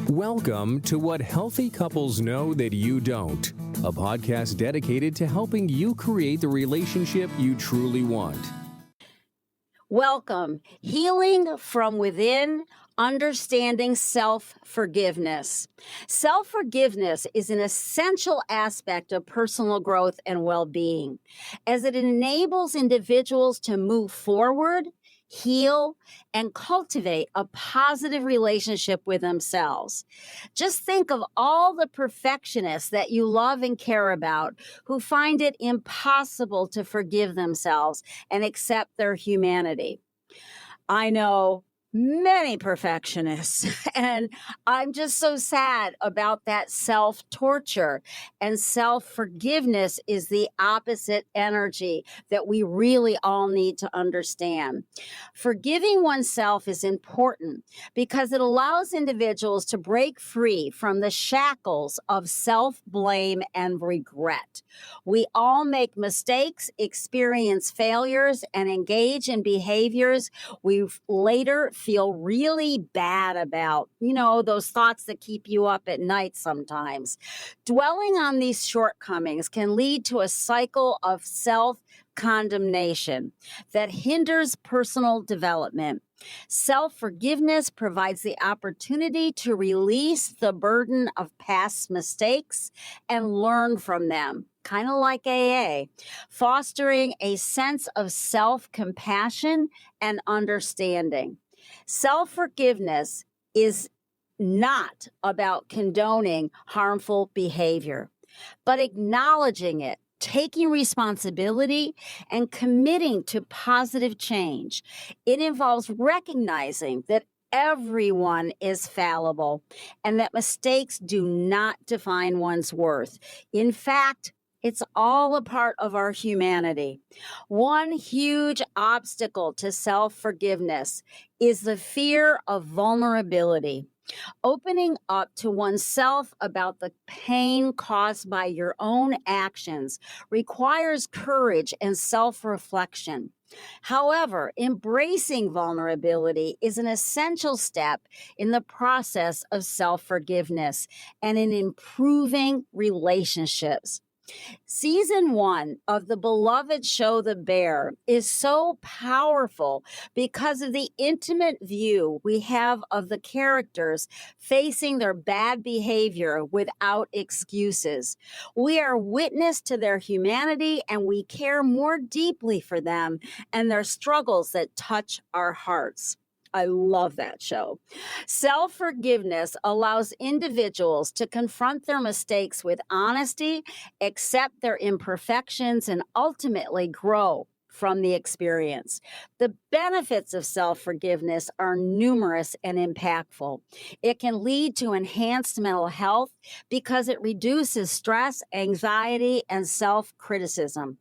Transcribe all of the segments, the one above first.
Welcome to What Healthy Couples Know That You Don't, a podcast dedicated to helping you create the relationship you truly want. Welcome. Healing from within, understanding self-forgiveness. Self-forgiveness is an essential aspect of personal growth and well-being, as it enables individuals to move forward, heal, and cultivate a positive relationship with themselves. Just think of all the perfectionists that you love and care about who find it impossible to forgive themselves and accept their humanity. I know many perfectionists, and I'm just so sad about that self-torture. And self-forgiveness is the opposite energy that we really all need to understand. Forgiving oneself is important because it allows individuals to break free from the shackles of self-blame and regret. We all make mistakes, experience failures, and engage in behaviors we later feel really bad about. You know, those thoughts that keep you up at night sometimes. Dwelling on these shortcomings can lead to a cycle of self-condemnation that hinders personal development. Self-forgiveness provides the opportunity to release the burden of past mistakes and learn from them, kind of like AA, fostering a sense of self-compassion and understanding. Self-forgiveness is not about condoning harmful behavior, but acknowledging it, taking responsibility, and committing to positive change. It involves recognizing that everyone is fallible and that mistakes do not define one's worth. In fact, it's all a part of our humanity. One huge obstacle to self-forgiveness is the fear of vulnerability. Opening up to oneself about the pain caused by your own actions requires courage and self-reflection. However, embracing vulnerability is an essential step in the process of self-forgiveness and in improving relationships. Season 1 of the beloved show The Bear is so powerful because of the intimate view we have of the characters facing their bad behavior without excuses. We are witness to their humanity and we care more deeply for them and their struggles that touch our hearts. I love that show. Self-forgiveness allows individuals to confront their mistakes with honesty, accept their imperfections, and ultimately grow from the experience. The benefits of self-forgiveness are numerous and impactful. It can lead to enhanced mental health because it reduces stress, anxiety, and self-criticism.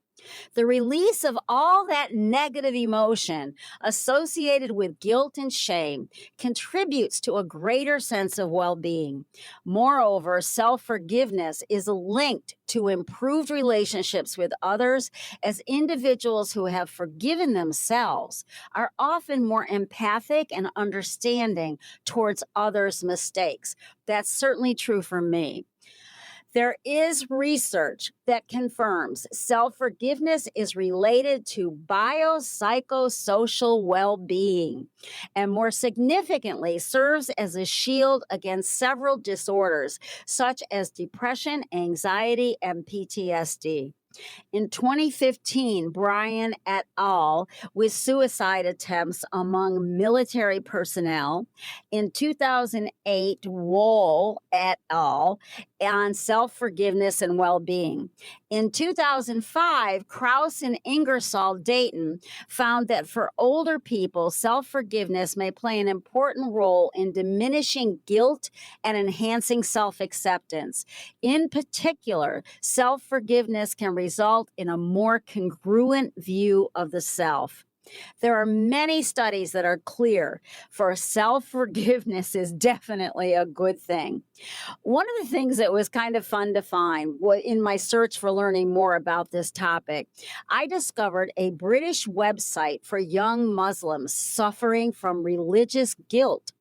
The release of all that negative emotion associated with guilt and shame contributes to a greater sense of well-being. Moreover, self-forgiveness is linked to improved relationships with others, as individuals who have forgiven themselves are often more empathic and understanding towards others' mistakes. That's certainly true for me. There is research that confirms self-forgiveness is related to biopsychosocial well-being, and more significantly serves as a shield against several disorders such as depression, anxiety, and PTSD. In 2015, Bryan et al. With suicide attempts among military personnel. In 2008, Wohl et al. On self-forgiveness and well-being. In 2005, Krause and Ingersoll Dayton found that for older people, self-forgiveness may play an important role in diminishing guilt and enhancing self-acceptance. In particular, self-forgiveness can result in a more congruent view of the self. There are many studies that are clear for self-forgiveness is definitely a good thing. One of the things that was kind of fun to find in my search for learning more about this topic, I discovered a British website for young Muslims suffering from religious guilt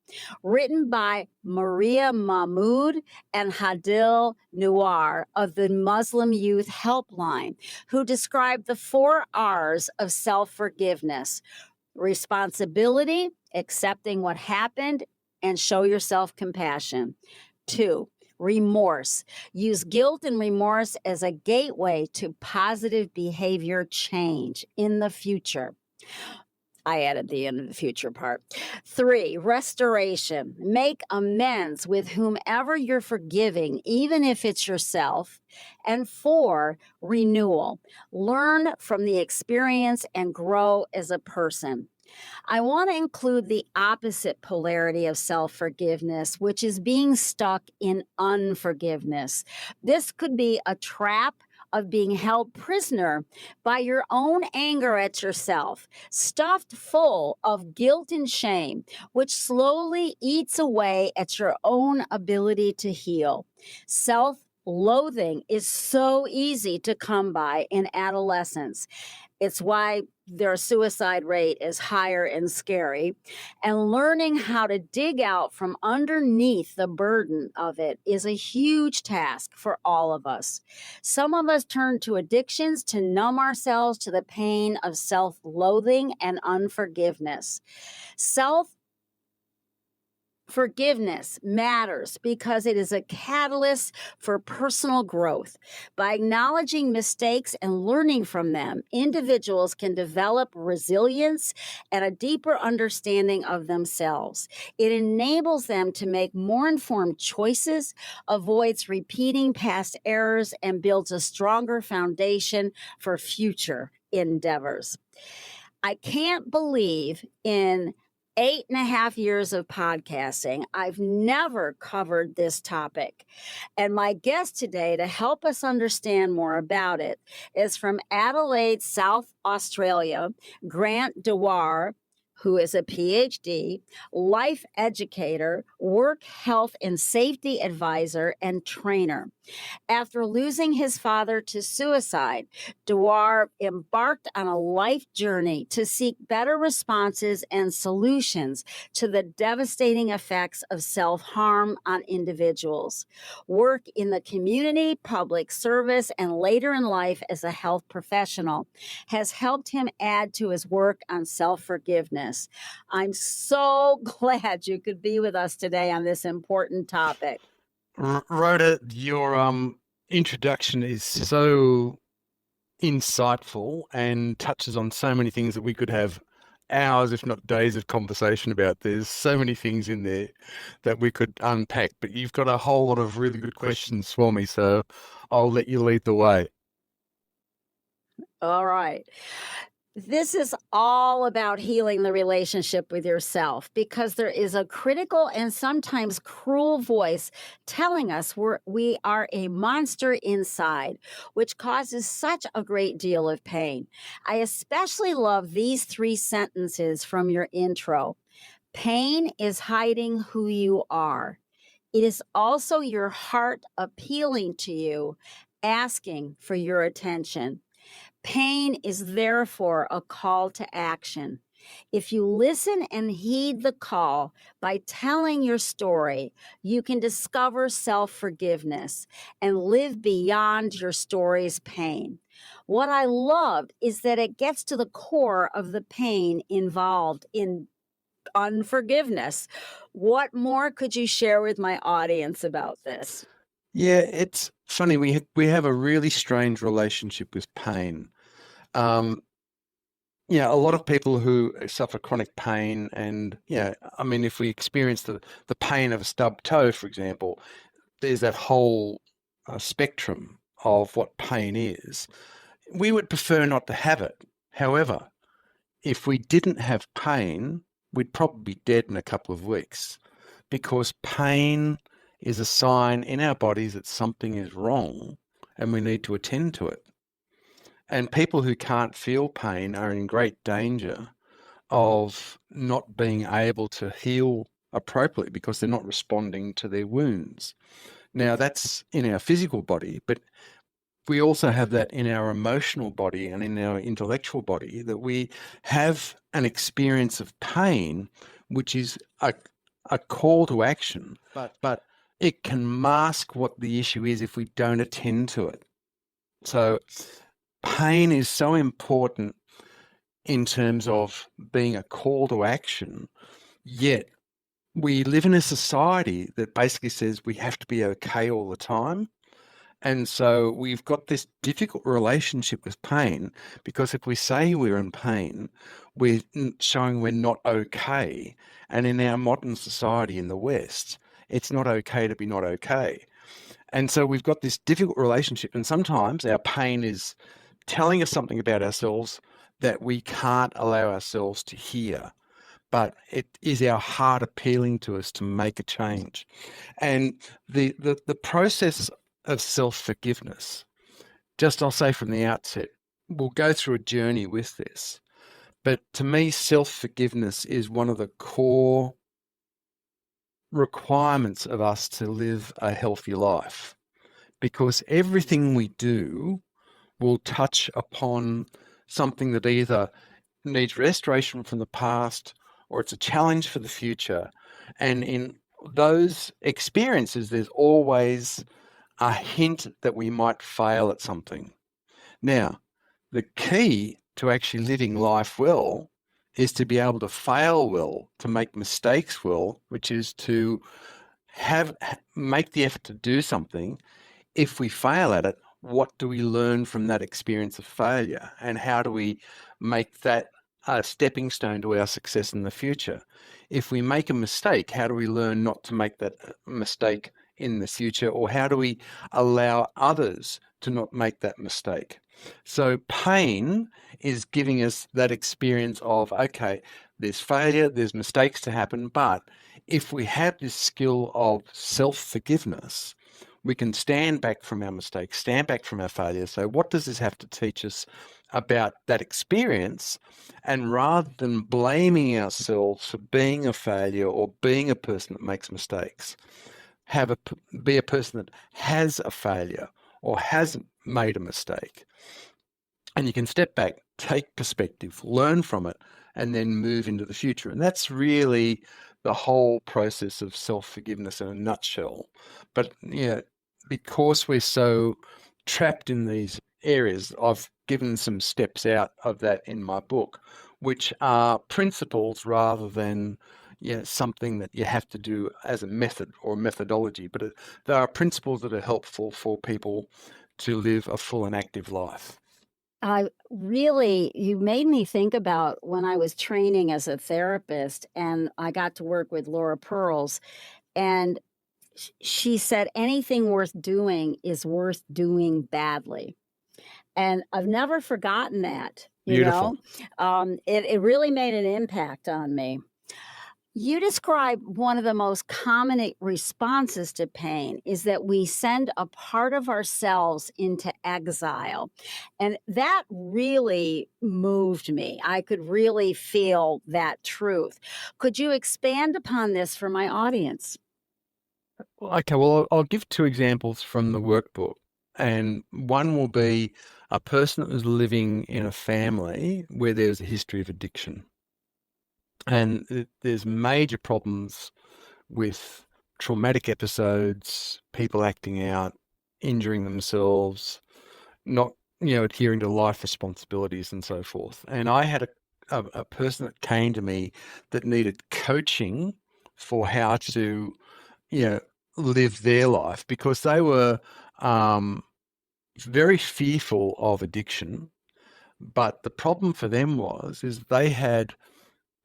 written by Maria Mahmoud and Hadil Nuar of the Muslim Youth Helpline, who describe the 4 R's of self-forgiveness: responsibility, accepting what happened, and show yourself compassion. 2, remorse. Use guilt and remorse as a gateway to positive behavior change in the future. I added the in the future part. 3, restoration. Make amends with whomever you're forgiving, even if it's yourself. And 4, renewal. Learn from the experience and grow as a person. I want to include the opposite polarity of self-forgiveness, which is being stuck in unforgiveness. This could be a trap of being held prisoner by your own anger at yourself, stuffed full of guilt and shame, which slowly eats away at your own ability to heal. Self-loathing is so easy to come by in adolescence. It's why their suicide rate is higher and scary. And learning how to dig out from underneath the burden of it is a huge task for all of us. Some of us turn to addictions to numb ourselves to the pain of self-loathing and unforgiveness. Self-forgiveness matters because it is a catalyst for personal growth. By acknowledging mistakes and learning from them, individuals can develop resilience and a deeper understanding of themselves. It enables them to make more informed choices, avoids repeating past errors, and builds a stronger foundation for future endeavors. I can't believe in 8.5 years of podcasting, I've never covered this topic. And my guest today, to help us understand more about it, is from Adelaide, South Australia, Grant Dewar, who is a PhD, life educator, work health and safety advisor, and trainer. After losing his father to suicide, Dewar embarked on a life journey to seek better responses and solutions to the devastating effects of self-harm on individuals. Work in the community, public service, and later in life as a health professional has helped him add to his work on self-forgiveness. I'm so glad you could be with us today on this important topic. Rhoda, your introduction is so insightful and touches on so many things that we could have hours, if not days, of conversation about. There's so many things in there that we could unpack, but you've got a whole lot of really good questions for me, so I'll let you lead the way. All right. This is all about healing the relationship with yourself because there is a critical and sometimes cruel voice telling us we are a monster inside, which causes such a great deal of pain. I especially love these 3 sentences from your intro. Pain is hiding who you are. It is also your heart appealing to you, asking for your attention. Pain is therefore a call to action. If you listen and heed the call by telling your story, you can discover self-forgiveness and live beyond your story's pain. What I loved is that it gets to the core of the pain involved in unforgiveness. What more could you share with my audience about this? Yeah, it's funny. We have a really strange relationship with pain. A lot of people who suffer chronic pain, and I mean, if we experience the pain of a stubbed toe, for example, there's that whole spectrum of what pain is. We would prefer not to have it. However, if we didn't have pain, we'd probably be dead in a couple of weeks, because pain is a sign in our bodies that something is wrong and we need to attend to it. And people who can't feel pain are in great danger of not being able to heal appropriately because they're not responding to their wounds. Now, that's in our physical body, but we also have that in our emotional body and in our intellectual body, that we have an experience of pain, which is a call to action, but it can mask what the issue is if we don't attend to it. So pain is so important in terms of being a call to action, yet we live in a society that basically says we have to be okay all the time. And so we've got this difficult relationship with pain, because if we say we're in pain, we're showing we're not okay. And in our modern society in the West, it's not okay to be not okay. And so we've got this difficult relationship. And sometimes our pain is telling us something about ourselves that we can't allow ourselves to hear. But it is our heart appealing to us to make a change. And the process of self-forgiveness, just I'll say from the outset, we'll go through a journey with this. But to me, self-forgiveness is one of the core requirements of us to live a healthy life, because everything we do will touch upon something that either needs restoration from the past or it's a challenge for the future. And in those experiences, there's always a hint that we might fail at something. Now, the key to actually living life well is to be able to fail well, to make mistakes well, which is to make the effort to do something. If we fail at it, what do we learn from that experience of failure? And how do we make that a stepping stone to our success in the future? If we make a mistake, how do we learn not to make that mistake in the future? Or how do we allow others to not make that mistake? So pain is giving us that experience of, okay, there's failure, there's mistakes to happen, but if we have this skill of self-forgiveness, we can stand back from our mistakes, stand back from our failures. So what does this have to teach us about that experience? And rather than blaming ourselves for being a failure or being a person that makes mistakes, be a person that has a failure or hasn't made a mistake. And you can step back, take perspective, learn from it, and then move into the future. And that's really the whole process of self-forgiveness in a nutshell. But yeah, because we're so trapped in these areas, I've given some steps out of that in my book, which are principles rather than something that you have to do as a method or a methodology. But there are principles that are helpful for people to live a full and active life. You made me think about when I was training as a therapist and I got to work with Laura Pearls, and she said, anything worth doing is worth doing badly. And I've never forgotten that, Beautiful. It really made an impact on me. You describe one of the most common responses to pain is that we send a part of ourselves into exile. And that really moved me. I could really feel that truth. Could you expand upon this for my audience? Okay, well, I'll give two examples from the workbook. And one will be a person that was living in a family where there's a history of addiction. And there's major problems with traumatic episodes, people acting out, injuring themselves, not adhering to life responsibilities and so forth. And I had a person that came to me that needed coaching for how to live their life, because they were very fearful of addiction. But the problem for them is they had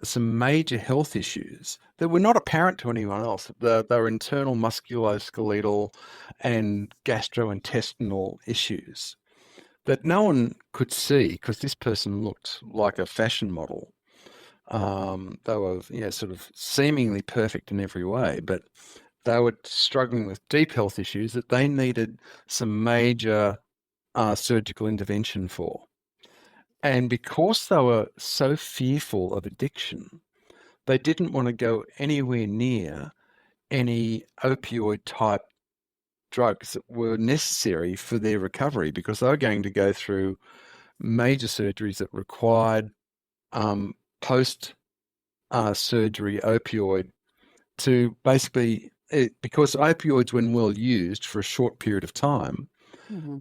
some major health issues that were not apparent to anyone else. They were internal musculoskeletal and gastrointestinal issues that no one could see, because this person looked like a fashion model. They were sort of seemingly perfect in every way, but they were struggling with deep health issues that they needed some major surgical intervention for. And because they were so fearful of addiction, they didn't want to go anywhere near any opioid type drugs that were necessary for their recovery, because they were going to go through major surgeries that required post surgery opioid to basically, because opioids, when well used for a short period of time,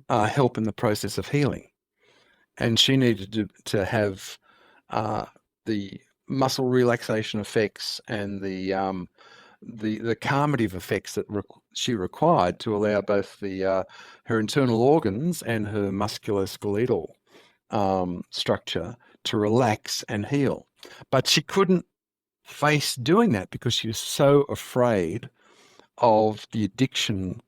help in the process of healing. And she needed to have the muscle relaxation effects and the calmative effects that she required to allow both her internal organs and her musculoskeletal structure to relax and heal. But she couldn't face doing that because she was so afraid of the addiction,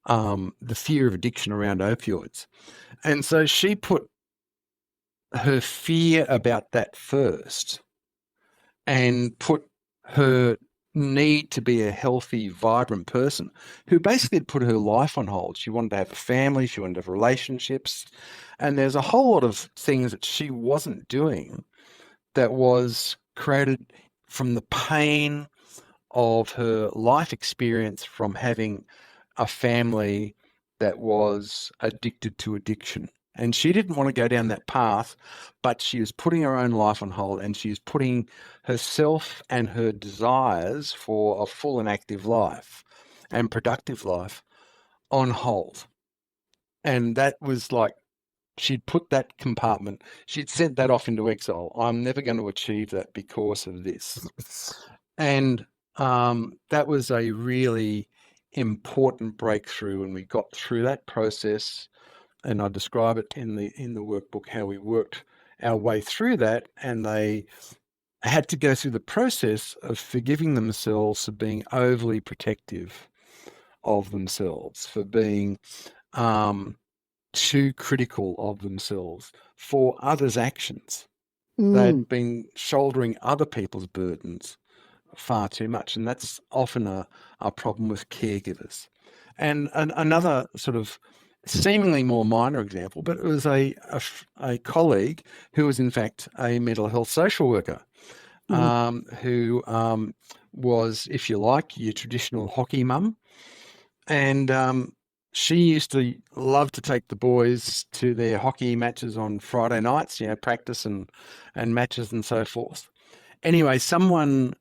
the fear of addiction around opioids. And so she put her fear about that first and put her need to be a healthy, vibrant person who basically had put her life on hold. She wanted to have a family, she wanted to have relationships, and there's a whole lot of things that she wasn't doing that was created from the pain of her life experience from having a family that was addicted to addiction. And she didn't want to go down that path, but she was putting her own life on hold, and she was putting herself and her desires for a full and active life and productive life on hold. And that was like, she'd put that compartment, she'd sent that off into exile. I'm never going to achieve that because of this. And that was a really important breakthrough when we got through that process. And I describe it in the workbook how we worked our way through that, and they had to go through the process of forgiving themselves for being overly protective of themselves, for being too critical of themselves, for others' actions. They'd been shouldering other people's burdens far too much, and that's often a problem with caregivers. And another sort of seemingly more minor example, but it was a colleague who was in fact a mental health social worker, who was, if you like, your traditional hockey mum. And she used to love to take the boys to their hockey matches on Friday nights, practice and matches and so forth. Anyway, someone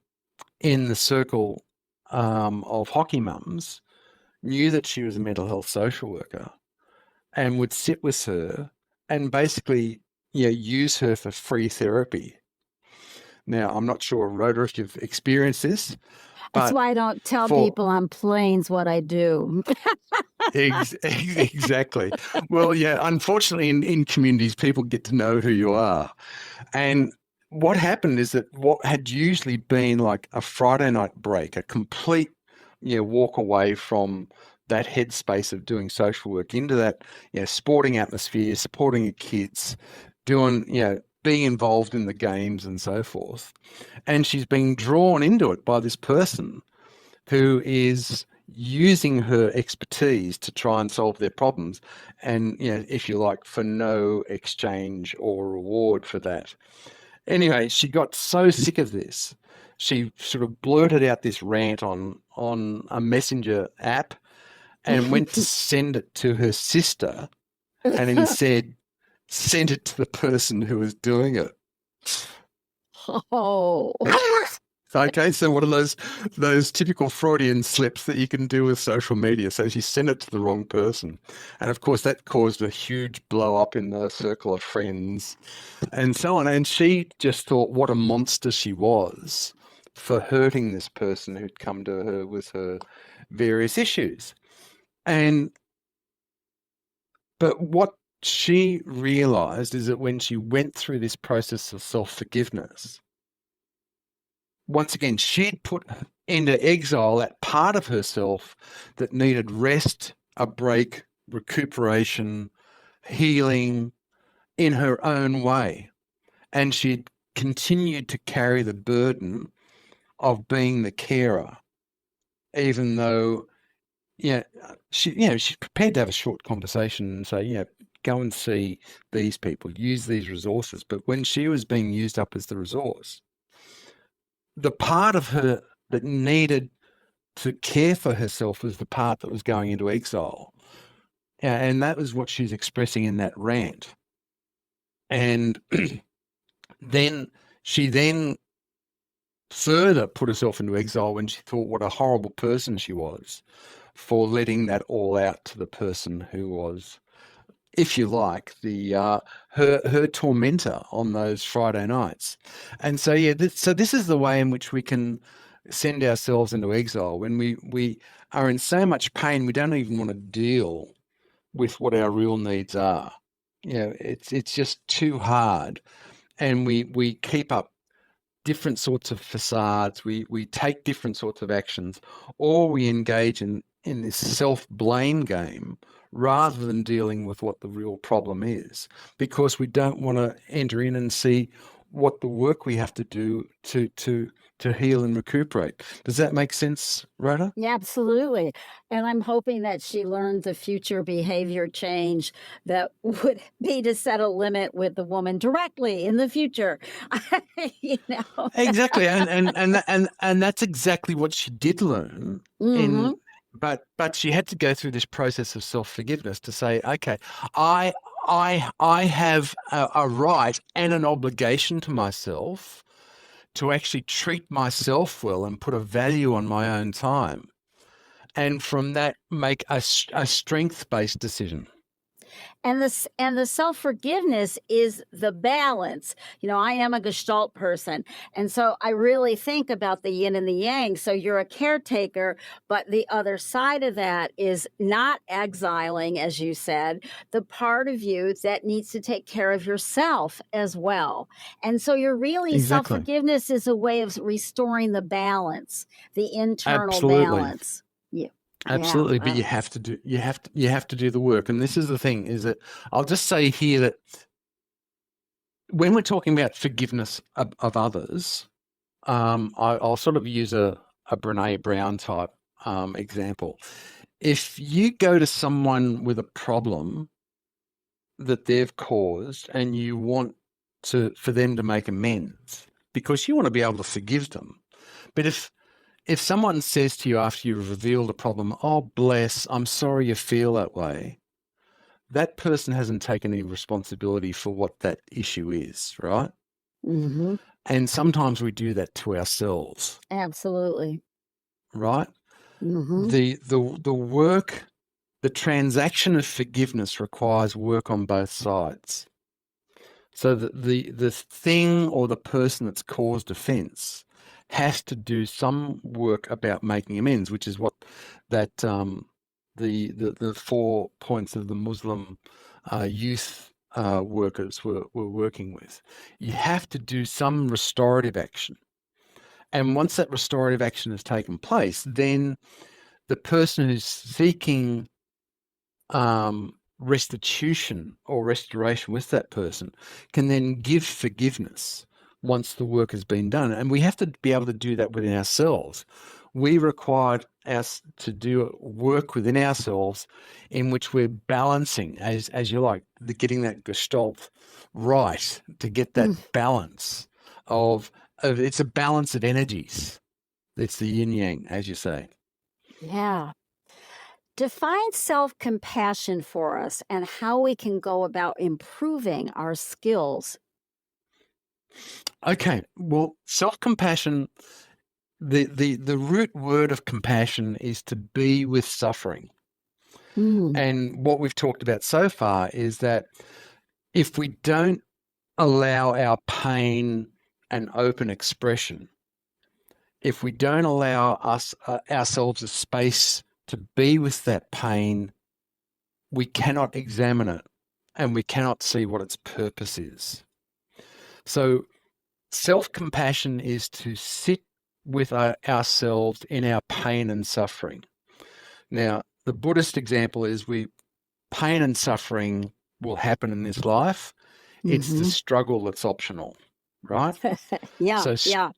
in the circle of hockey mums knew that she was a mental health social worker and would sit with her and basically use her for free therapy. Now, I'm not sure, Rhoda, if you've experienced this. That's why I don't tell people on planes what I do. Exactly. Well, yeah, unfortunately in communities, people get to know who you are. And what happened is that what had usually been like a Friday night break, a complete walk away from that headspace of doing social work into that sporting atmosphere, supporting your kids, doing being involved in the games and so forth. And she's being drawn into it by this person who is using her expertise to try and solve their problems, and if you like, for no exchange or reward for that. Anyway, she got so sick of this, she sort of blurted out this rant on a messenger app and went to send it to her sister, and instead sent it to the person who was doing it. Oh. Okay, so one of those typical Freudian slips that you can do with social media. So she sent it to the wrong person. And of course, that caused a huge blow up in the circle of friends and so on. And she just thought what a monster she was for hurting this person who'd come to her with her various issues. But what she realized is that when she went through this process of self-forgiveness, once again, she'd put into exile that part of herself that needed rest, a break, recuperation, healing in her own way. And she'd continued to carry the burden of being the carer, even though she's prepared to have a short conversation and say, go and see these people, use these resources. But when she was being used up as the resource, the part of her that needed to care for herself was the part that was going into exile. And that was what she's expressing in that rant. And then she further put herself into exile when she thought what a horrible person she was for letting that all out to the person who was, if you like, the her tormentor on those Friday nights. And so so this is the way in which we can send ourselves into exile when we are in so much pain we don't even want to deal with what our real needs are. It's just too hard, and we keep up different sorts of facades, we take different sorts of actions, or we engage in this self-blame game rather than dealing with what the real problem is, because we don't want to enter in and see what the work we have to do to heal and recuperate. Does that make sense, Rhoda? Yeah, absolutely. And I'm hoping that she learned the future behavior change that would be to set a limit with the woman directly in the future. you know. Exactly, and that's exactly what she did learn. hmm But she had to go through this process of self-forgiveness to say, okay, I have a right and an obligation to myself to actually treat myself well and put a value on my own time, and from that make a strength-based decision. And the self-forgiveness is the balance. I am a Gestalt person, and so I really think about the yin and the yang. So you're a caretaker, but the other side of that is not exiling, as you said, the part of you that needs to take care of yourself as well. And so you're really Exactly. self-forgiveness is a way of restoring the balance, the internal Absolutely. balance. Yeah. Yeah. Absolutely, but you have to do the work. And this is the thing, is that I'll just say here that when we're talking about forgiveness of others, I'll sort of use a Brene Brown type example. If you go to someone with a problem that they've caused and you want for them to make amends because you want to be able to forgive them, but if someone says to you after you've revealed a problem, oh, bless, I'm sorry you feel that way, that person hasn't taken any responsibility for what that issue is, right? hmm And sometimes we do that to ourselves, Absolutely. right? hmm The work, the transaction of forgiveness requires work on both sides. So the thing or the person that's caused offence has to do some work about making amends, which is what that the 4 points of the Muslim youth workers were working with. You have to do some restorative action, and once that restorative action has taken place, then the person who's seeking restitution or restoration with that person can then give forgiveness once the work has been done. And we have to be able to do that within ourselves. We require us to do work within ourselves in which we're balancing, as you like, getting that gestalt right, to get that balance of it's a balance of energies. It's the yin yang, as you say. Yeah. Define self compassion for us and how we can go about improving our skills. Okay, well, self-compassion, the root word of compassion is to be with suffering. Mm. And what we've talked about so far is that if we don't allow our pain an open expression, if we don't allow ourselves a space to be with that pain, we cannot examine it and we cannot see what its purpose is. So self-compassion is to sit with ourselves in our pain and suffering. Now, the Buddhist example is pain and suffering will happen in this life. It's the struggle that's optional, right? Yeah. So Yeah.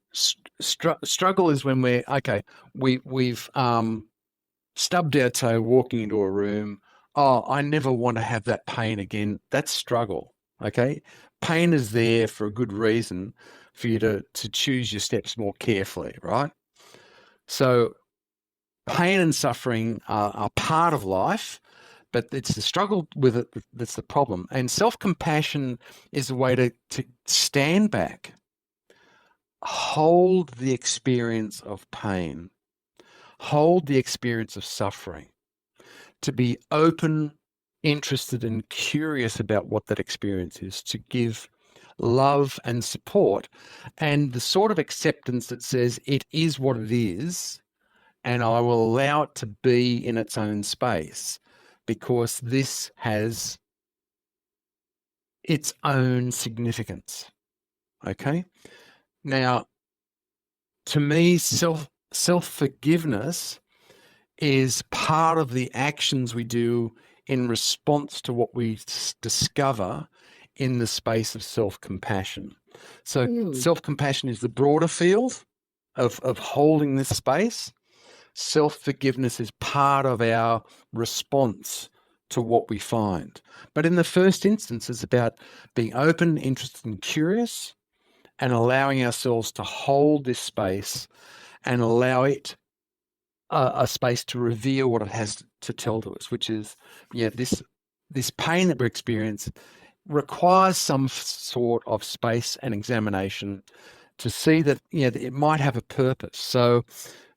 struggle is when we've stubbed our toe walking into a room. Oh, I never want to have that pain again. That's struggle. Okay. Pain is there for a good reason for you to choose your steps more carefully, right? So pain and suffering are part of life, but it's the struggle with it that's the problem. And self-compassion is a way to stand back. hold the experience of pain, hold the experience of suffering, to be open, interested, and curious about what that experience is, to give love and support and the sort of acceptance that says it is what it is, and I will allow it to be in its own space because this has its own significance. Okay? Now, to me, self-forgiveness is part of the actions we do in response to what we discover in the space of self-compassion. So self-compassion is the broader field of holding this space. Self-forgiveness is part of our response to what we find. But in the first instance, it's about being open, interested, and curious, and allowing ourselves to hold this space and allow it a space to reveal what it has to tell to us, which is, this pain that we're experiencing requires some sort of space and examination to see that, that it might have a purpose. So,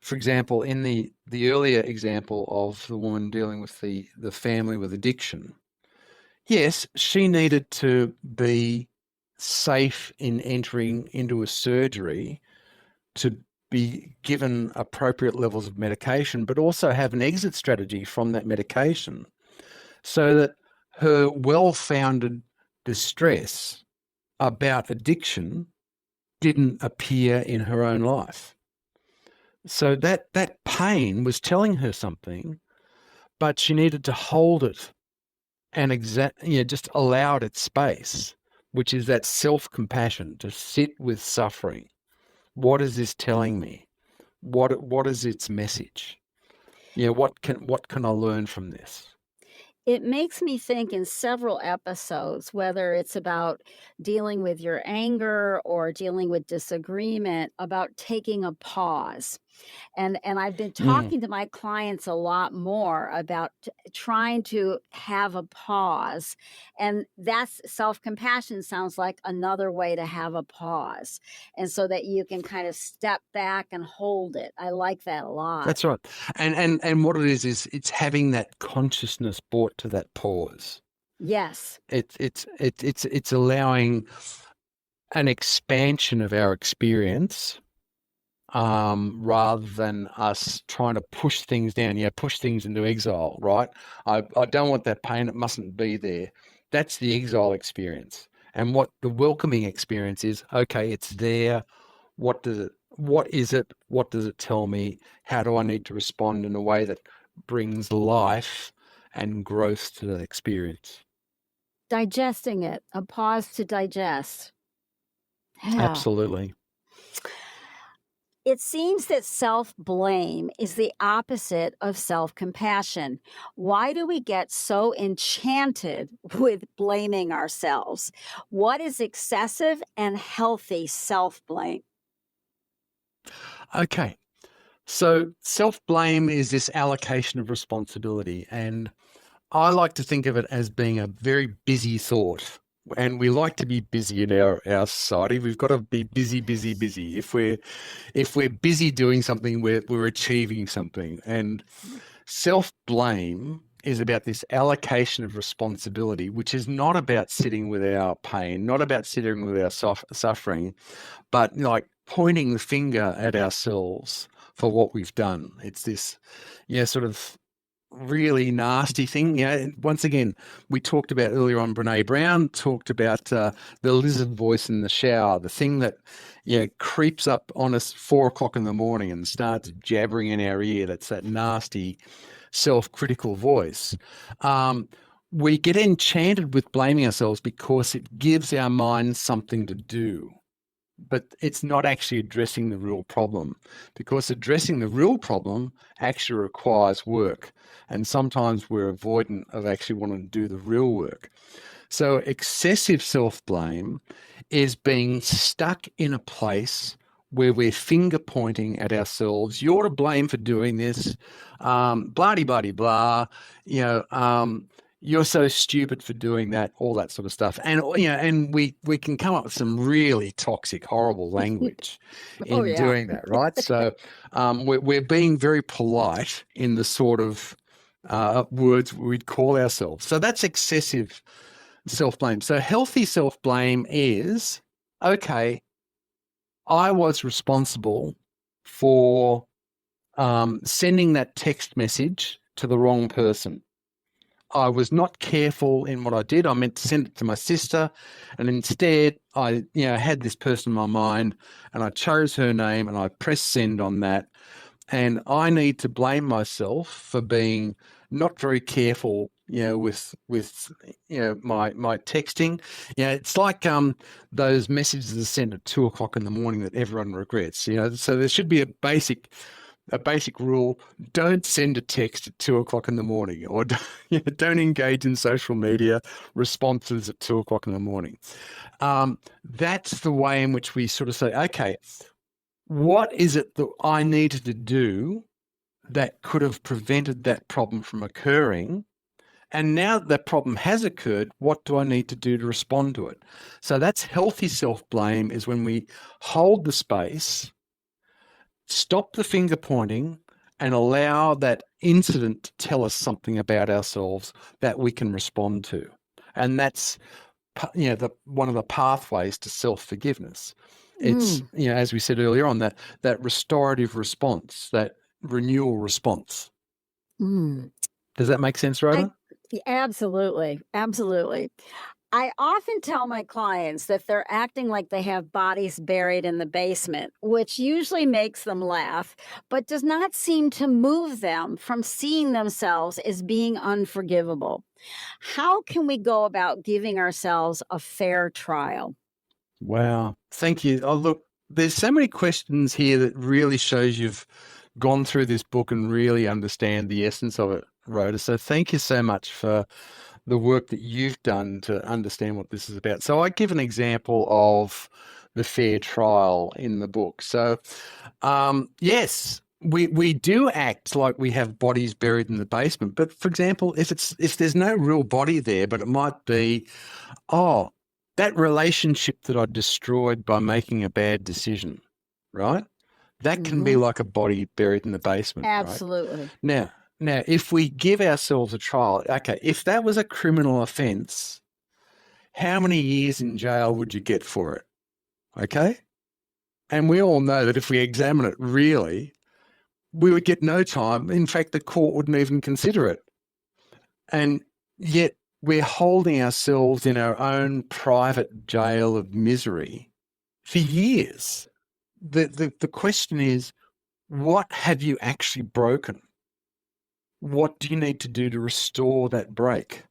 for example, in the earlier example of the woman dealing with the family with addiction, yes, she needed to be safe in entering into a surgery to be given appropriate levels of medication, but also have an exit strategy from that medication so that her well-founded distress about addiction didn't appear in her own life. So that pain was telling her something, but she needed to hold it and just allow it its space, which is that self-compassion, to sit with suffering. What is this telling me? What is its message? What can I learn from this? It makes me think in several episodes, whether it's about dealing with your anger or dealing with disagreement, about taking a pause. And I've been talking to my clients a lot more about trying to have a pause. And that's self-compassion sounds like another way to have a pause. And so that you can kind of step back and hold it. I like that a lot. That's right. And what it is it's having that consciousness brought to that pause. Yes. It's allowing an expansion of our experience, rather than us trying to push things down, push things into exile, right? I don't want that pain. It mustn't be there. That's the exile experience. And what the welcoming experience is, okay, it's there. What is it? What does it tell me? How do I need to respond in a way that brings life and growth to that experience? Digesting it, a pause to digest. Yeah. Absolutely. It seems that self-blame is the opposite of self-compassion. Why do we get so enchanted with blaming ourselves? What is excessive and healthy self-blame? Okay. So self-blame is this allocation of responsibility, and I like to think of it as being a very busy thought. And we like to be busy in our society. We've got to be busy, busy, busy. If we're busy doing something, we're achieving something. And self-blame is about this allocation of responsibility, which is not about sitting with our pain, not about sitting with our suffering, but like pointing the finger at ourselves for what we've done. It's this, sort of really nasty thing. Once again, we talked about earlier on, Brene Brown talked about the lizard voice in the shower, the thing that creeps up on us 4 o'clock in the morning and starts jabbering in our ear. That's that nasty self-critical voice. We get enchanted with blaming ourselves because it gives our mind something to do. But it's not actually addressing the real problem, because addressing the real problem actually requires work. And sometimes we're avoidant of actually wanting to do the real work. So excessive self-blame is being stuck in a place where we're finger pointing at ourselves. You're to blame for doing this, blah-de-blah-de-blah. you're so stupid for doing that, all that sort of stuff. And and we can come up with some really toxic, horrible language Oh, in yeah. doing that, right? So we're being very polite in the sort of words we'd call ourselves. So that's excessive self-blame. So healthy self-blame is, okay, I was responsible for sending that text message to the wrong person. I was not careful in what I did. I meant to send it to my sister, and instead I, had this person in my mind, and I chose her name, and I pressed send on that. And I need to blame myself for being not very careful, with my texting. It's like those messages are sent at 2 o'clock in the morning that everyone regrets. So there should be a basic rule: don't send a text at 2 o'clock in the morning, or don't engage in social media responses at 2 o'clock in the morning. That's the way in which we sort of say, okay, what is it that I needed to do that could have prevented that problem from occurring? And now that problem has occurred, what do I need to do to respond to it? So that's healthy self-blame, is when we hold the space, stop the finger pointing, and allow that incident to tell us something about ourselves that we can respond to. And that's one of the pathways to self-forgiveness. It's, as we said earlier on, that restorative response, that renewal response. Mm. Does that make sense, Rhoda? Absolutely. Absolutely. I often tell my clients that they're acting like they have bodies buried in the basement, which usually makes them laugh, but does not seem to move them from seeing themselves as being unforgivable. How can we go about giving ourselves a fair trial? Wow. Thank you. Oh, look, there's so many questions here that really shows you've gone through this book and really understand the essence of it, Rhoda. So thank you so much for the work that you've done to understand what this is about. So I give an example of the fair trial in the book. So, yes, we do act like we have bodies buried in the basement. But for example, if there's no real body there, but it might be, oh, that relationship that I destroyed by making a bad decision, right? That can be Mhm. like a body buried in the basement, right? Absolutely. Now, if we give ourselves a trial, okay, if that was a criminal offence, how many years in jail would you get for it? Okay? And we all know that if we examine it really, we would get no time. In fact, the court wouldn't even consider it. And yet we're holding ourselves in our own private jail of misery for years. The question is, what have you actually broken? What do you need to do to restore that break?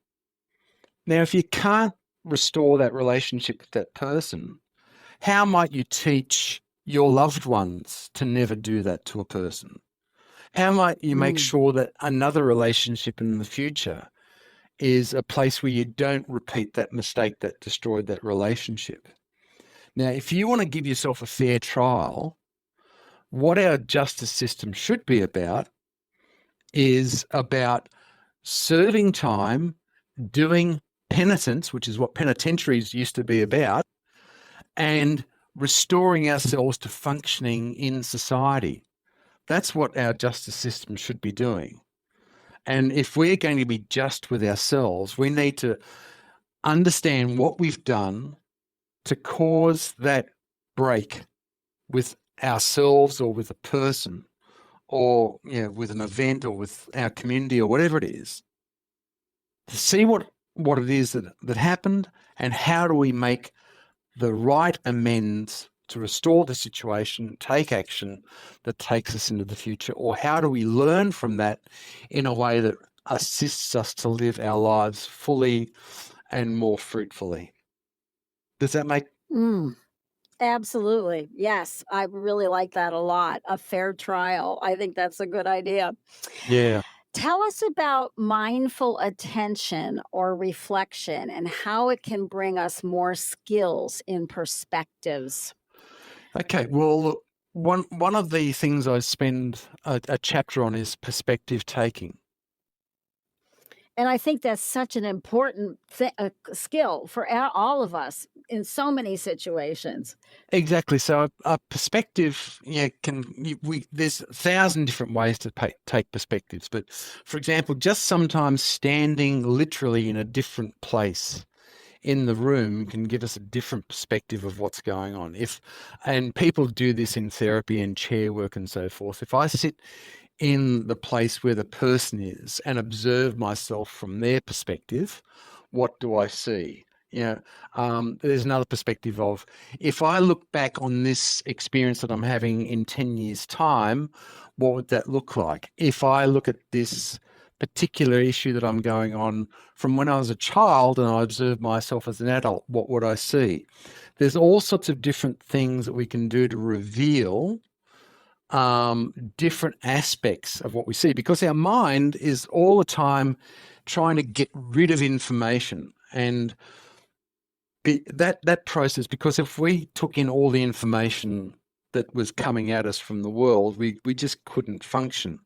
Now, if you can't restore that relationship with that person, how might you teach your loved ones to never do that to a person? How might you make Mm. sure that another relationship in the future is a place where you don't repeat that mistake that destroyed that relationship? Now, if you want to give yourself a fair trial, what our justice system should be about is about serving time, doing penitence, which is what penitentiaries used to be about, and restoring ourselves to functioning in society. That's what our justice system should be doing. And if we're going to be just with ourselves, we need to understand what we've done to cause that break with ourselves or with a person, or with an event, or with our community, or whatever it is, to see what it is that happened, and how do we make the right amends to restore the situation, take action that takes us into the future, or how do we learn from that in a way that assists us to live our lives fully and more fruitfully? Does that make? Mm. Absolutely. Yes, I really like that a lot. A fair trial. I think that's a good idea. Yeah. Tell us about mindful attention or reflection and how it can bring us more skills in perspectives. Okay. Well, look, one of the things I spend a chapter on is perspective taking. And I think that's such an important skill for all of us in so many situations. Exactly. So a perspective, there's 1,000 different ways to take perspectives. But for example, just sometimes standing literally in a different place in the room can give us a different perspective of what's going on. And people do this in therapy and chair work and so forth. If I sit in the place where the person is and observe myself from their perspective, what do I see? There's another perspective of, if I look back on this experience that I'm having in 10 years' time, what would that look like? If I look at this particular issue that I'm going on from when I was a child and I observe myself as an adult, what would I see? There's all sorts of different things that we can do to reveal different aspects of what we see, because our mind is all the time trying to get rid of information. And that process, because if we took in all the information that was coming at us from the world, we just couldn't function.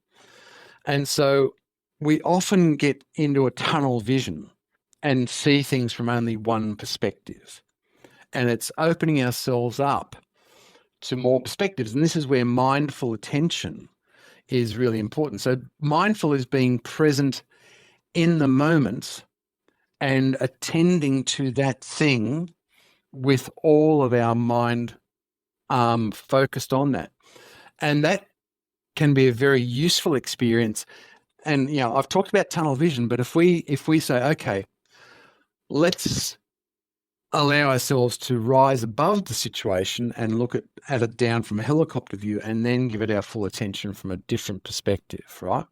And so we often get into a tunnel vision and see things from only one perspective. And it's opening ourselves up to more perspectives. And this is where mindful attention is really important. So mindful is being present in the moment and attending to that thing with all of our mind focused on that. And that can be a very useful experience. And, I've talked about tunnel vision, but if we say, okay, let's allow ourselves to rise above the situation and look at it down from a helicopter view, and then give it our full attention from a different perspective, right?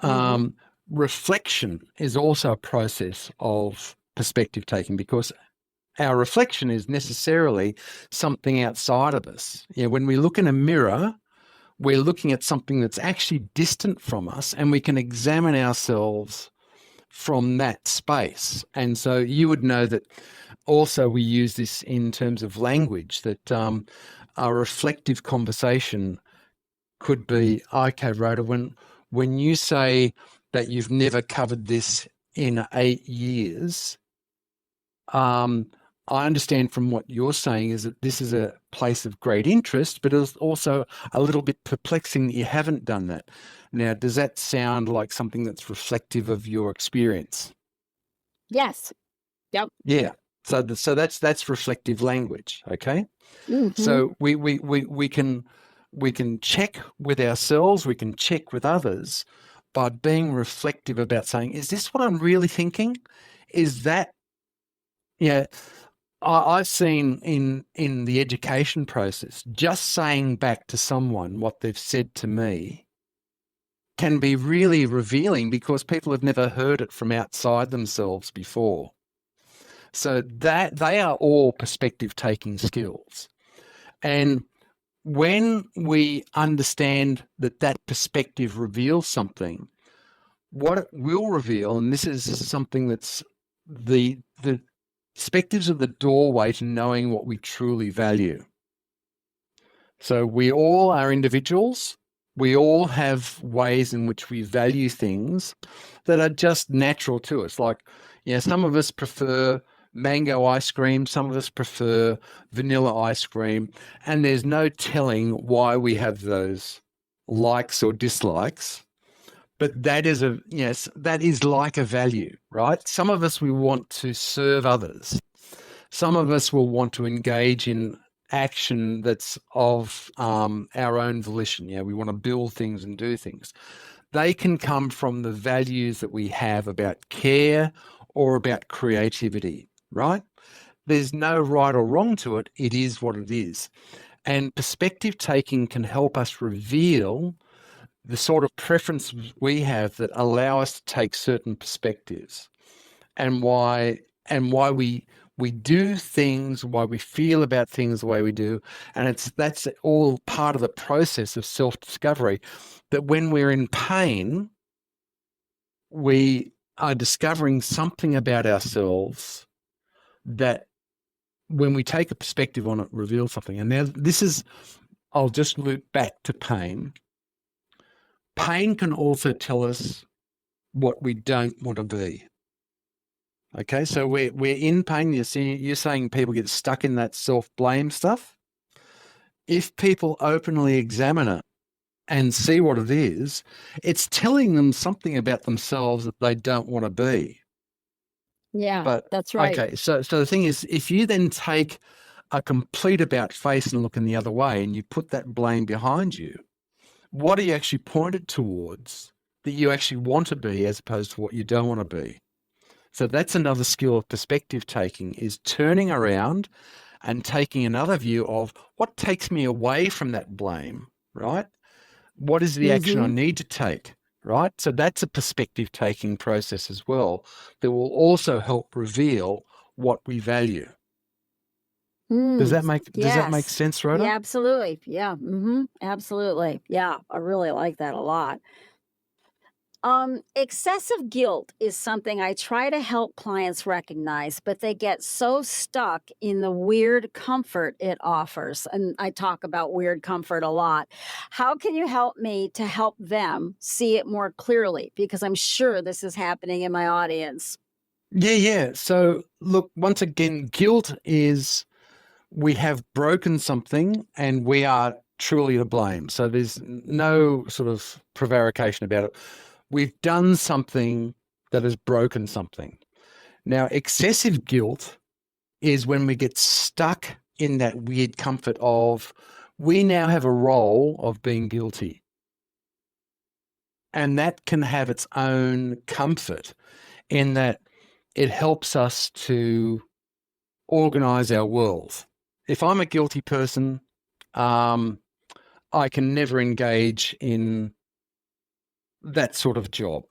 Mm-hmm. Reflection is also a process of perspective taking, because our reflection is necessarily something outside of us. When we look in a mirror, we're looking at something that's actually distant from us, and we can examine ourselves from that space. And so you would know that also we use this in terms of language, that a reflective conversation could be, okay, Rhoda, when you say that you've never covered this in 8 years, I understand from what you're saying is that this is a place of great interest, but it's also a little bit perplexing that you haven't done that. Now, does that sound like something that's reflective of your experience? Yes. Yep. Yeah. So that's reflective language. Okay. Mm-hmm. So we can check with ourselves, we can check with others by being reflective about saying, is this what I'm really thinking? Is that, I've seen in the education process, just saying back to someone what they've said to me can be really revealing, because people have never heard it from outside themselves before. So that they are all perspective-taking skills. And when we understand that perspective reveals something, what it will reveal, and this is something that's the perspectives are the doorway to knowing what we truly value. So we all are individuals. We all have ways in which we value things that are just natural to us. Like, some of us prefer mango ice cream, some of us prefer vanilla ice cream, and there's no telling why we have those likes or dislikes. But that is like a value, right? Some of us, we want to serve others. Some of us will want to engage in action that's of our own volition. We want to build things and do things. They can come from the values that we have about care or about creativity, right? There's no right or wrong to it. It is what it is. And perspective taking can help us reveal the sort of preferences we have that allow us to take certain perspectives, and why we do things, why we feel about things the way we do. And that's all part of the process of self-discovery, that when we're in pain, we are discovering something about ourselves that, when we take a perspective on it, reveals something. And now I'll just loop back to pain. Pain can also tell us what we don't want to be. Okay, so we're in pain. You're saying people get stuck in that self-blame stuff. If people openly examine it and see what it is, it's telling them something about themselves that they don't want to be. Yeah, But that's right. okay, so the thing is, if you then take a complete about face and look in the other way and you put that blame behind you, what are you actually pointed towards that you actually want to be as opposed to what you don't want to be? So that's another skill of perspective taking, is turning around and taking another view of what takes me away from that blame, right? What is the action I need to take, right? So that's a perspective taking process as well that will also help reveal what we value. Does that make Yes. sense, Rhoda? Yeah, absolutely. Yeah. Absolutely. Yeah. I really like that a lot. Excessive guilt is something I try to help clients recognize, but they get so stuck in the weird comfort it offers. And I talk about weird comfort a lot. How can you help me to help them see it more clearly? Because I'm sure this is happening in my audience. Yeah. So look, once again, guilt is we have broken something and we are truly to blame. So there's no sort of prevarication about it. We've done something that has broken something. Now, excessive guilt is when we get stuck in that weird comfort of we now have a role of being guilty. And that can have its own comfort in that it helps us to organize our world. If I'm a guilty person, I can never engage in that sort of job.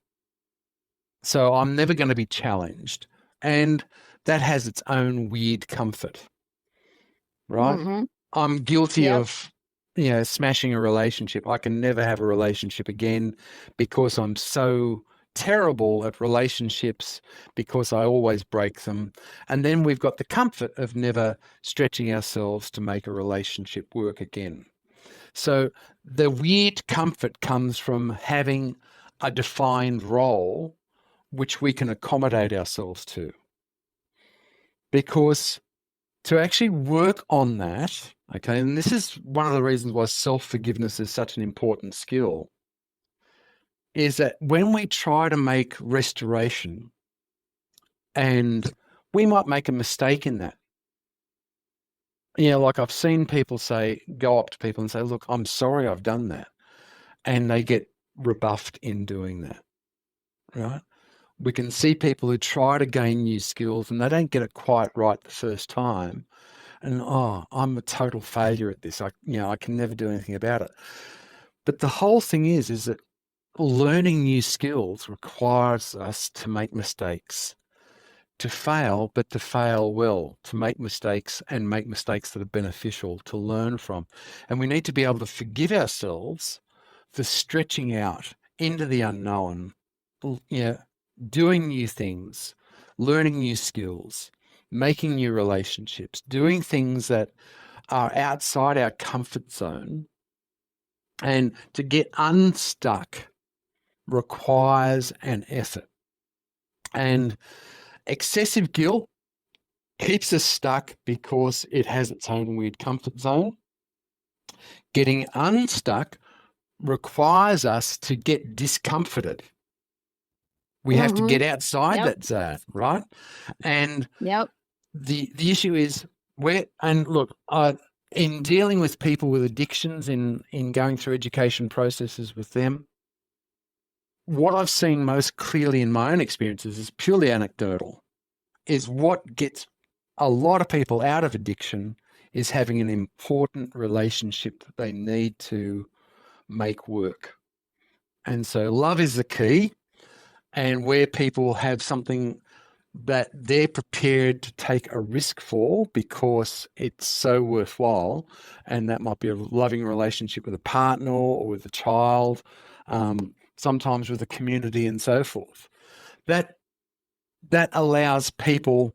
So I'm never going to be challenged. And that has its own weird comfort, right? I'm guilty of, smashing a relationship. I can never have a relationship again because I'm so terrible at relationships because I always break them. And then we've got the comfort of never stretching ourselves to make a relationship work again. So the weird comfort comes from having a defined role which we can accommodate ourselves to. Because to actually work on that, okay, and this is one of the reasons why self-forgiveness is such an important skill, is that when we try to make restoration, and we might make a mistake in that. Like I've seen people go up to people and say, look, I'm sorry I've done that. And they get rebuffed in doing that, right? We can see people who try to gain new skills and they don't get it quite right the first time. And, I'm a total failure at this. I can never do anything about it. But the whole thing is that learning new skills requires us to make mistakes, to fail, but to fail well, to make mistakes and make mistakes that are beneficial to learn from. And we need to be able to forgive ourselves for stretching out into the unknown, doing new things, learning new skills, making new relationships, doing things that are outside our comfort zone. And to get unstuck requires an effort. And excessive guilt keeps us stuck because it has its own weird comfort zone. Getting unstuck requires us to get discomforted. We have to get outside that zone, right? And the issue is in dealing with people with addictions, in going through education processes with them, what I've seen most clearly in my own experiences is purely anecdotal, is what gets a lot of people out of addiction is having an important relationship that they need to make work. And so love is the key. And where people have something that they're prepared to take a risk for because it's so worthwhile, and that might be a loving relationship with a partner or with a child, sometimes with a community and so forth, that allows people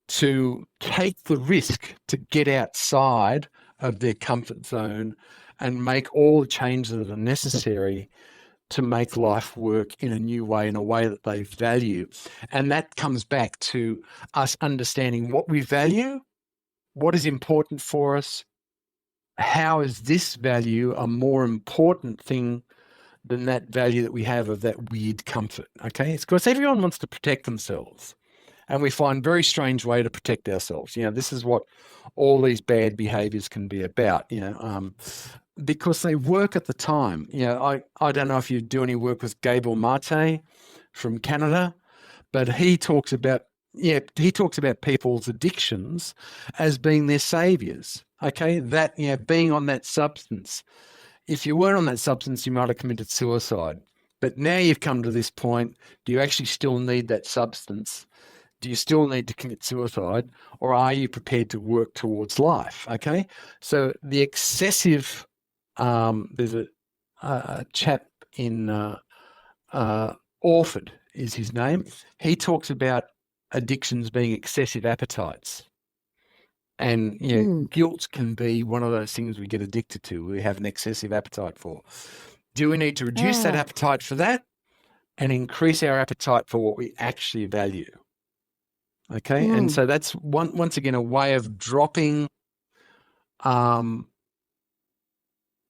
to take the risk to get outside of their comfort zone and make all the changes that are necessary to make life work in a new way, in a way that they value. And that comes back to us understanding what we value, what is important for us, how is this value a more important thing than that value that we have of that weird comfort, okay? It's because everyone wants to protect themselves. And we find very strange way to protect ourselves. This is what all these bad behaviors can be about, because they work at the time. I don't know if you do any work with Gabriel Mate from Canada, but he talks about people's addictions as being their saviors. Okay, that being on that substance. If you weren't on that substance, you might have committed suicide. But now you've come to this point, do you actually still need that substance? Do you still need to commit suicide, or are you prepared to work towards life? Okay, so the excessive, there's a chap in Orford is his name. He talks about addictions being excessive appetites. And guilt can be one of those things we get addicted to, we have an excessive appetite for. Do we need to reduce that appetite for that and increase our appetite for what we actually value? Okay, and so that's once again a way of dropping the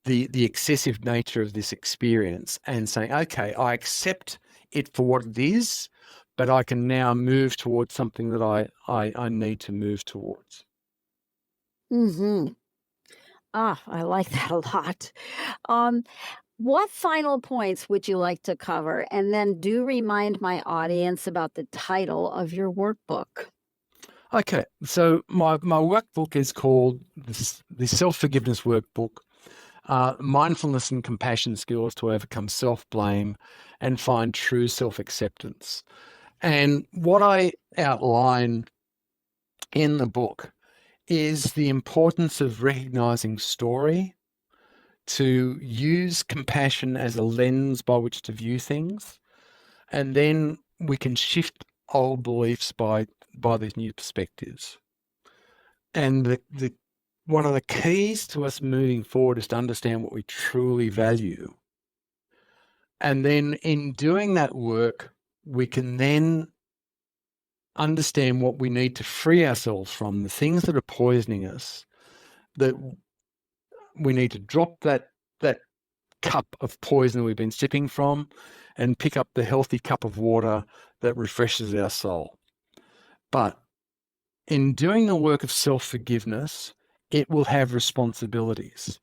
excessive nature of this experience and saying, okay, I accept it for what it is, but I can now move towards something that I need to move towards. I like that a lot. What final points would you like to cover? And then do remind my audience about the title of your workbook. Okay, so my workbook is called the Self-Forgiveness Workbook, Mindfulness and Compassion Skills to Overcome Self-Blame and Find True Self-Acceptance. And what I outline in the book is the importance of recognizing story, to use compassion as a lens by which to view things, and then we can shift old beliefs by these new perspectives. And the one of the keys to us moving forward is to understand what we truly value. And then in doing that work, we can then understand what we need to free ourselves from, the things that are poisoning us, that we need to drop that cup of poison we've been sipping from and pick up the healthy cup of water that refreshes our soul. But in doing the work of self-forgiveness, it will have responsibilities.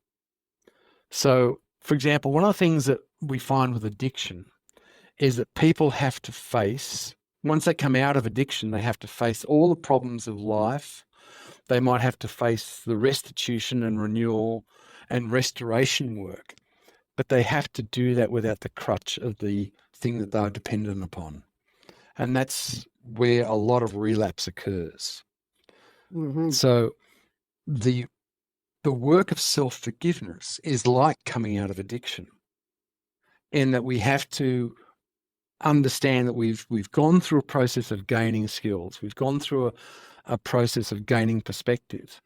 So, for example, one of the things that we find with addiction is that people have to face, once they come out of addiction, they have to face all the problems of life. They might have to face the restitution and renewal and restoration work, but they have to do that without the crutch of the thing that they're dependent upon. And that's where a lot of relapse occurs. So the work of self-forgiveness is like coming out of addiction, in that we have to understand that we've gone through a process of gaining skills. We've gone through a process of gaining perspective.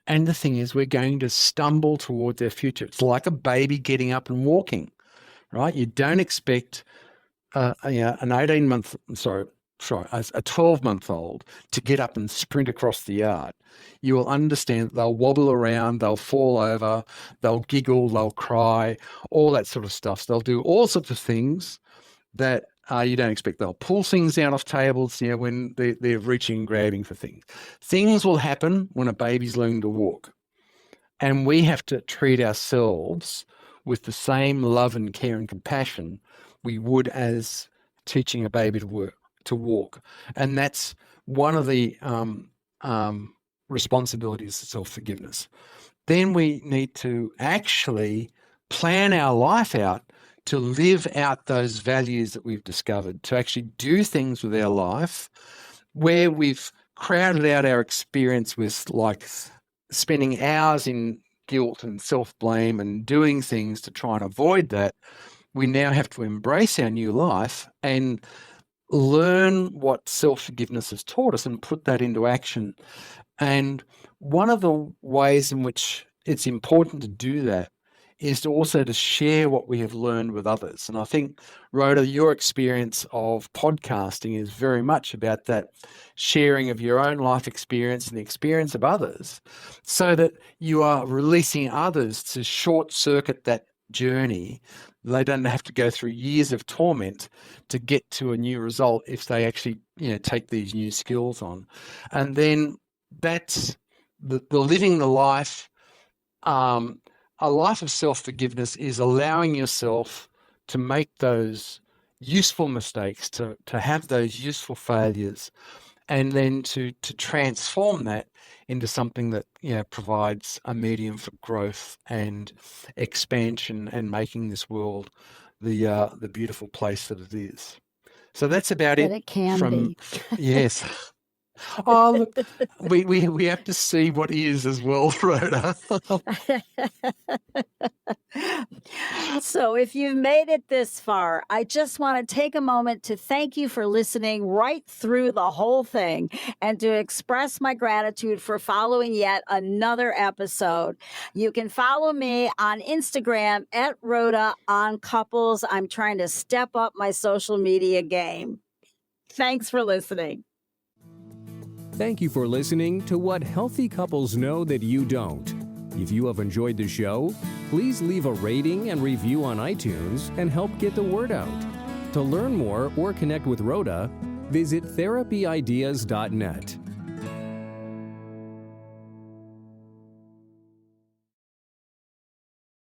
And the thing is, we're going to stumble towards our future. It's like a baby getting up and walking, right? You don't expect a 12-month-old to get up and sprint across the yard. You will understand that they'll wobble around, they'll fall over, they'll giggle, they'll cry, all that sort of stuff. So they'll do all sorts of things that you don't expect. They'll pull things out of tables, when they're reaching and grabbing for things. Things will happen when a baby's learning to walk. And we have to treat ourselves with the same love and care and compassion we would as teaching a baby to walk. And that's one of the responsibilities of self-forgiveness. Then we need to actually plan our life out to live out those values that we've discovered, to actually do things with our life where we've crowded out our experience with, like, spending hours in guilt and self-blame and doing things to try and avoid that. We now have to embrace our new life and learn what self-forgiveness has taught us and put that into action. And one of the ways in which it's important to do that is to also to share what we have learned with others. And I think, Rhoda, your experience of podcasting is very much about that sharing of your own life experience and the experience of others, so that you are releasing others to short circuit that journey. They don't have to go through years of torment to get to a new result if they actually, take these new skills on. And then that's the living the life. A life of self-forgiveness is allowing yourself to make those useful mistakes, to have those useful failures, and then to transform that into something that provides a medium for growth and expansion and making this world the beautiful place that it is. So that's about That it. it can be. Yes. Oh, look, we have to see what is as well, Rhoda. So if you've made it this far, I just want to take a moment to thank you for listening right through the whole thing and to express my gratitude for following yet another episode. You can follow me on Instagram at Rhodaon Couples. I'm trying to step up my social media game. Thanks for listening. Thank you for listening to What Healthy Couples Know That You Don't. If you have enjoyed the show, please leave a rating and review on iTunes and help get the word out. To learn more or connect with Rhoda, visit therapyideas.net.